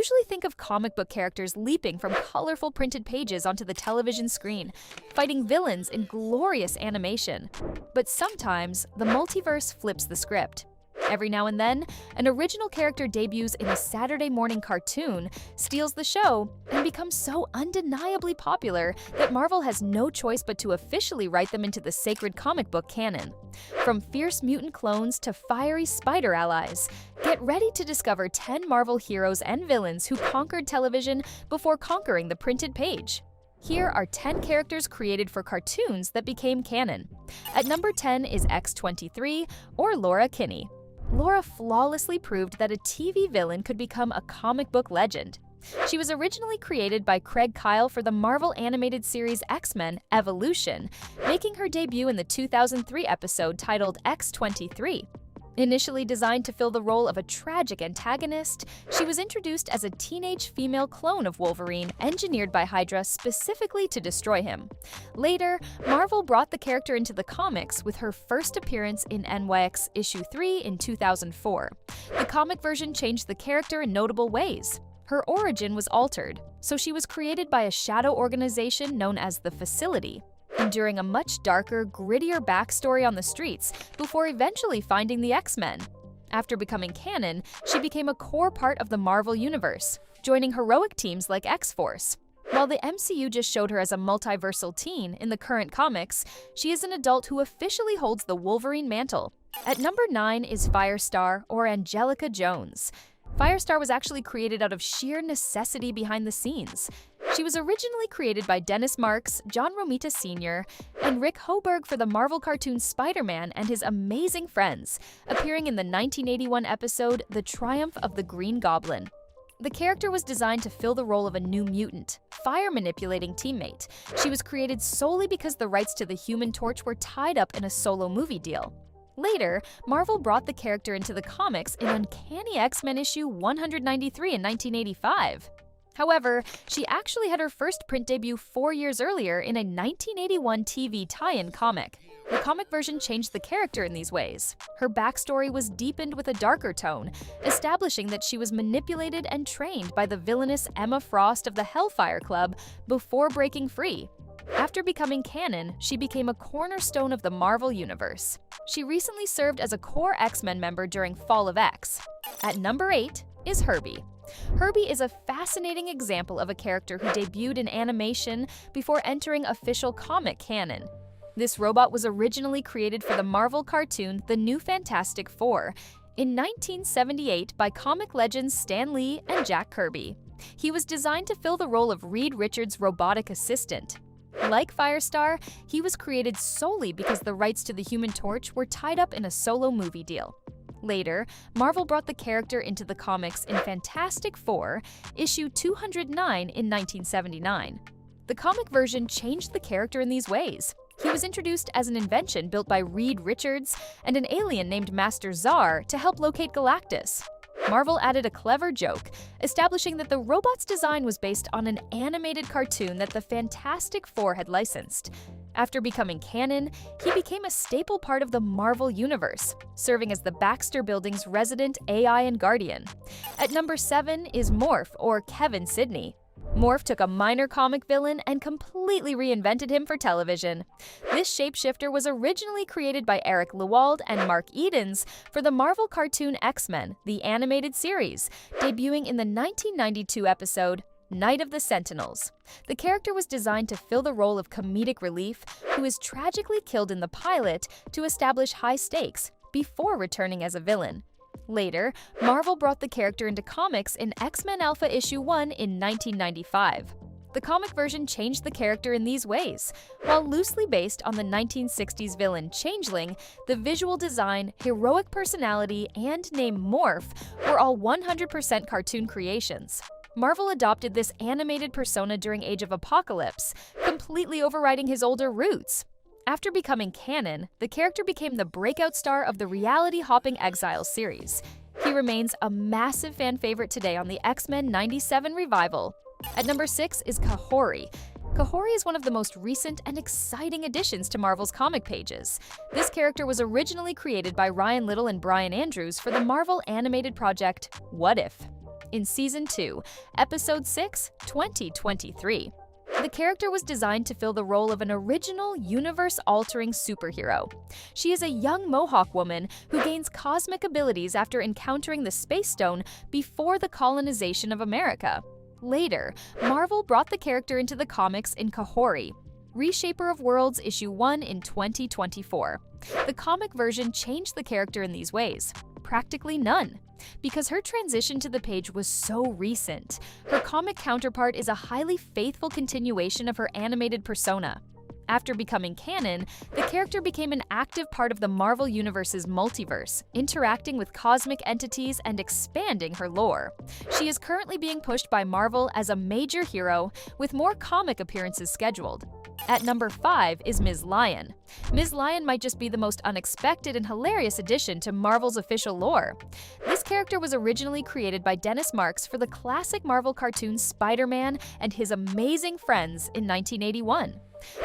usually think of comic book characters leaping from colorful printed pages onto the television screen, fighting villains in glorious animation. But sometimes, the multiverse flips the script. Every now and then, an original character debuts in a Saturday morning cartoon, steals the show, and becomes so undeniably popular that Marvel has no choice but to officially write them into the sacred comic book canon. From fierce mutant clones to fiery spider allies, get ready to discover 10 Marvel heroes and villains who conquered television before conquering the printed page. Here are 10 characters created for cartoons that became canon. At number 10 is X-23, or Laura Kinney. Laura flawlessly proved that a TV villain could become a comic book legend. She was originally created by Craig Kyle for the Marvel animated series X-Men Evolution, making her debut in the 2003 episode titled X-23. Initially designed to fill the role of a tragic antagonist, she was introduced as a teenage female clone of Wolverine engineered by Hydra specifically to destroy him. Later, Marvel brought the character into the comics with her first appearance in NYX issue 3 in 2004. The comic version changed the character in notable ways. Her origin was altered, so she was created by a shadow organization known as the Facility, enduring a much darker, grittier backstory on the streets before eventually finding the X-Men. After becoming canon, she became a core part of the Marvel Universe, joining heroic teams like X-Force. While the MCU just showed her as a multiversal teen in the current comics, she is an adult who officially holds the Wolverine mantle. At number 9 is Firestar, or Angelica Jones. Firestar was actually created out of sheer necessity behind the scenes. She was originally created by Dennis Marks, John Romita Sr., and Rick Hoberg for the Marvel cartoon Spider-Man and His Amazing Friends, appearing in the 1981 episode The Triumph of the Green Goblin. The character was designed to fill the role of a new mutant, fire-manipulating teammate. She was created solely because the rights to the Human Torch were tied up in a solo movie deal. Later, Marvel brought the character into the comics in Uncanny X-Men issue 193 in 1985. However, she actually had her first print debut 4 years earlier in a 1981 TV tie-in comic. The comic version changed the character in these ways. Her backstory was deepened with a darker tone, establishing that she was manipulated and trained by the villainous Emma Frost of the Hellfire Club before breaking free. After becoming canon, she became a cornerstone of the Marvel Universe. She recently served as a core X-Men member during Fall of X. At number 8 is Herby. Herby is a fascinating example of a character who debuted in animation before entering official comic canon. This robot was originally created for the Marvel cartoon The New Fantastic Four in 1978 by comic legends Stan Lee and Jack Kirby. He was designed to fill the role of Reed Richards' robotic assistant. Like Firestar, he was created solely because the rights to the Human Torch were tied up in a solo movie deal. Later, Marvel brought the character into the comics in Fantastic Four, issue 209 in 1979. The comic version changed the character in these ways. He was introduced as an invention built by Reed Richards and an alien named Master Zar to help locate Galactus. Marvel added a clever joke, establishing that the robot's design was based on an animated cartoon that the Fantastic Four had licensed. After becoming canon, he became a staple part of the Marvel Universe, serving as the Baxter Building's resident AI and guardian. At number 7 is Morph, or Kevin Sidney. Morph took a minor comic villain and completely reinvented him for television. This shapeshifter was originally created by Eric Lewald and Mark Edens for the Marvel cartoon X-Men, the animated series, debuting in the 1992 episode Night of the Sentinels. The character was designed to fill the role of comedic relief who is tragically killed in the pilot to establish high stakes before returning as a villain. Later, Marvel brought the character into comics in X-Men Alpha issue 1 in 1995. The comic version changed the character in these ways. While loosely based on the 1960s villain Changeling, the visual design, heroic personality, and name Morph were all 100% cartoon creations. Marvel adopted this animated persona during Age of Apocalypse, completely overriding his older roots. After becoming canon, the character became the breakout star of the reality-hopping Exiles series. He remains a massive fan favorite today on the X-Men 97 revival. At number 6 is Kahori. Kahori is one of the most recent and exciting additions to Marvel's comic pages. This character was originally created by Ryan Little and Brian Andrews for the Marvel animated project What If? in Season 2, Episode 6, 2023. The character was designed to fill the role of an original, universe-altering superhero. She is a young Mohawk woman who gains cosmic abilities after encountering the Space Stone before the colonization of America. Later, Marvel brought the character into the comics in Kahori, Reshaper of Worlds Issue 1 in 2024. The comic version changed the character in these ways. Practically none. Because her transition to the page was so recent, her comic counterpart is a highly faithful continuation of her animated persona. After becoming canon, the character became an active part of the Marvel Universe's multiverse, interacting with cosmic entities and expanding her lore. She is currently being pushed by Marvel as a major hero, with more comic appearances scheduled. At number 5 is Ms. Lion. Ms. Lion might just be the most unexpected and hilarious addition to Marvel's official lore. This character was originally created by Dennis Marks for the classic Marvel cartoon Spider-Man and His Amazing Friends in 1981.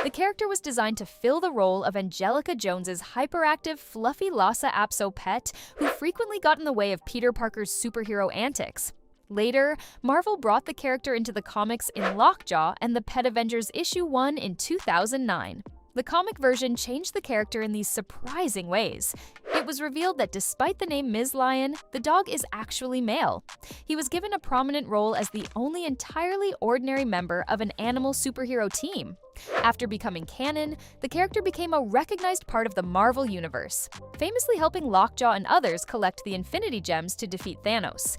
The character was designed to fill the role of Angelica Jones's hyperactive, fluffy Lhasa Apso pet who frequently got in the way of Peter Parker's superhero antics. Later, Marvel brought the character into the comics in Lockjaw and the Pet Avengers Issue 1 in 2009. The comic version changed the character in these surprising ways. It was revealed that despite the name Ms. Lion, the dog is actually male. He was given a prominent role as the only entirely ordinary member of an animal superhero team. After becoming canon, the character became a recognized part of the Marvel Universe, famously helping Lockjaw and others collect the Infinity Gems to defeat Thanos.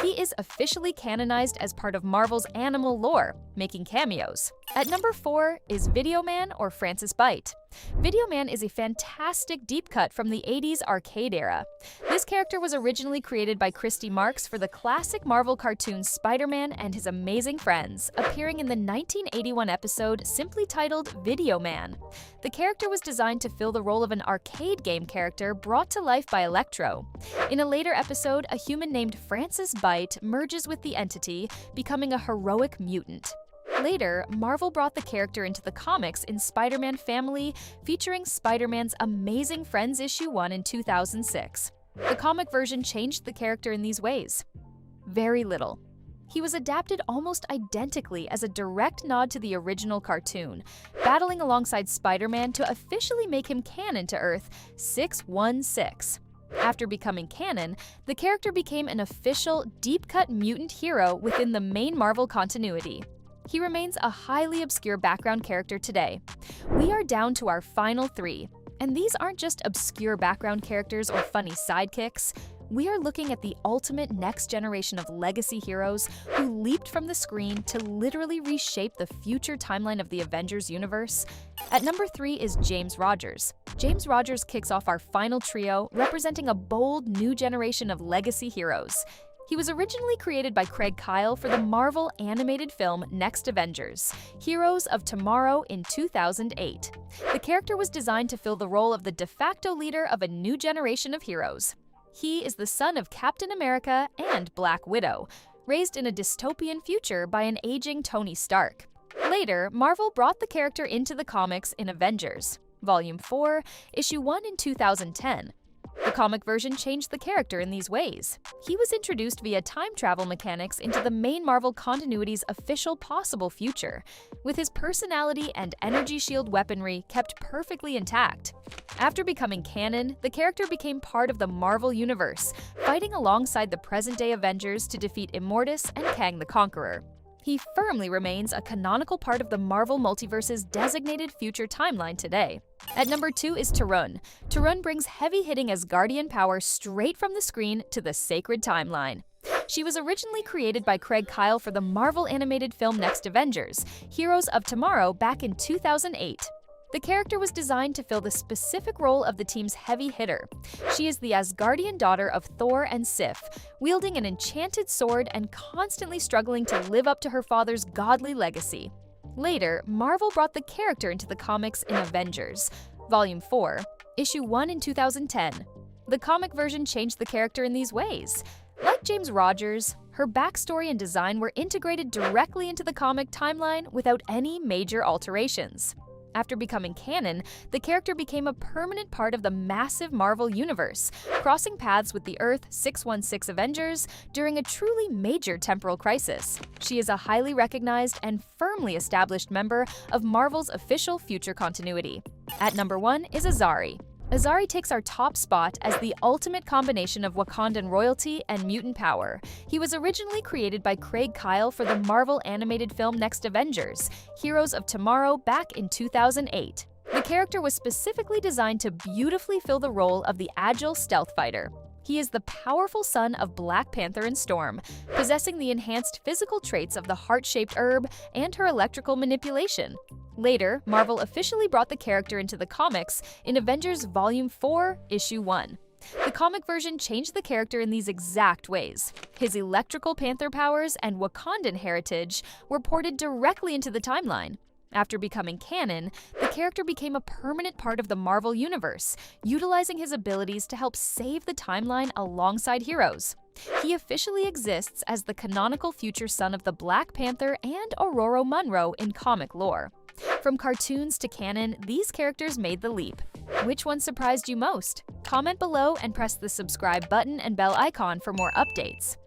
He is officially canonized as part of Marvel's animal lore, making cameos. At number 4 is Video Man or Francis Bite. Video Man is a fantastic deep cut from the 80s arcade era. This character was originally created by Christy Marks for the classic Marvel cartoon Spider-Man and His Amazing Friends, appearing in the 1981 episode simply titled Video Man. The character was designed to fill the role of an arcade game character brought to life by Electro. In a later episode, a human named Francis Bite merges with the entity, becoming a heroic mutant. Later, Marvel brought the character into the comics in Spider-Man Family, featuring Spider-Man's Amazing Friends Issue 1 in 2006. The comic version changed the character in these ways. Very little. He was adapted almost identically as a direct nod to the original cartoon, battling alongside Spider-Man to officially make him canon to Earth 616. After becoming canon, the character became an official, deep-cut mutant hero within the main Marvel continuity. He remains a highly obscure background character today. We are down to our final 3, and these aren't just obscure background characters or funny sidekicks. We are looking at the ultimate next generation of legacy heroes who leaped from the screen to literally reshape the future timeline of the Avengers universe. At number 3 is James Rogers. James Rogers kicks off our final trio, representing a bold new generation of legacy heroes. He was originally created by Craig Kyle for the Marvel animated film Next Avengers, Heroes of Tomorrow in 2008. The character was designed to fill the role of the de facto leader of a new generation of heroes. He is the son of Captain America and Black Widow, raised in a dystopian future by an aging Tony Stark. Later, Marvel brought the character into the comics in Avengers, Volume 4, Issue 1 in 2010. The comic version changed the character in these ways. He was introduced via time travel mechanics into the main Marvel continuity's official possible future, with his personality and energy shield weaponry kept perfectly intact. After becoming canon, the character became part of the Marvel Universe, fighting alongside the present-day Avengers to defeat Immortus and Kang the Conqueror. He firmly remains a canonical part of the Marvel Multiverse's designated future timeline today. At number 2 is Tarun. Tarun brings heavy-hitting Asgardian power straight from the screen to the sacred timeline. She was originally created by Craig Kyle for the Marvel animated film Next Avengers, Heroes of Tomorrow back in 2008. The character was designed to fill the specific role of the team's heavy hitter. She is the Asgardian daughter of Thor and Sif, wielding an enchanted sword and constantly struggling to live up to her father's godly legacy. Later, Marvel brought the character into the comics in Avengers, Volume 4, Issue 1 in 2010. The comic version changed the character in these ways. Like James Rogers, her backstory and design were integrated directly into the comic timeline without any major alterations. After becoming canon, the character became a permanent part of the massive Marvel universe, crossing paths with the Earth 616 Avengers during a truly major temporal crisis. She is a highly recognized and firmly established member of Marvel's official future continuity. At number 1 is Azari. Azari takes our top spot as the ultimate combination of Wakandan royalty and mutant power. He was originally created by Craig Kyle for the Marvel animated film Next Avengers, Heroes of Tomorrow back in 2008. The character was specifically designed to beautifully fill the role of the agile stealth fighter. He is the powerful son of Black Panther and Storm, possessing the enhanced physical traits of the heart-shaped herb and her electrical manipulation. Later, Marvel officially brought the character into the comics in Avengers Volume 4, Issue 1. The comic version changed the character in these exact ways. His electrical panther powers and Wakandan heritage were ported directly into the timeline. After becoming canon, the character became a permanent part of the Marvel universe, utilizing his abilities to help save the timeline alongside heroes. He officially exists as the canonical future son of the Black Panther and Ororo Munro in comic lore. From cartoons to canon, these characters made the leap. Which one surprised you most? Comment below and press the subscribe button and bell icon for more updates.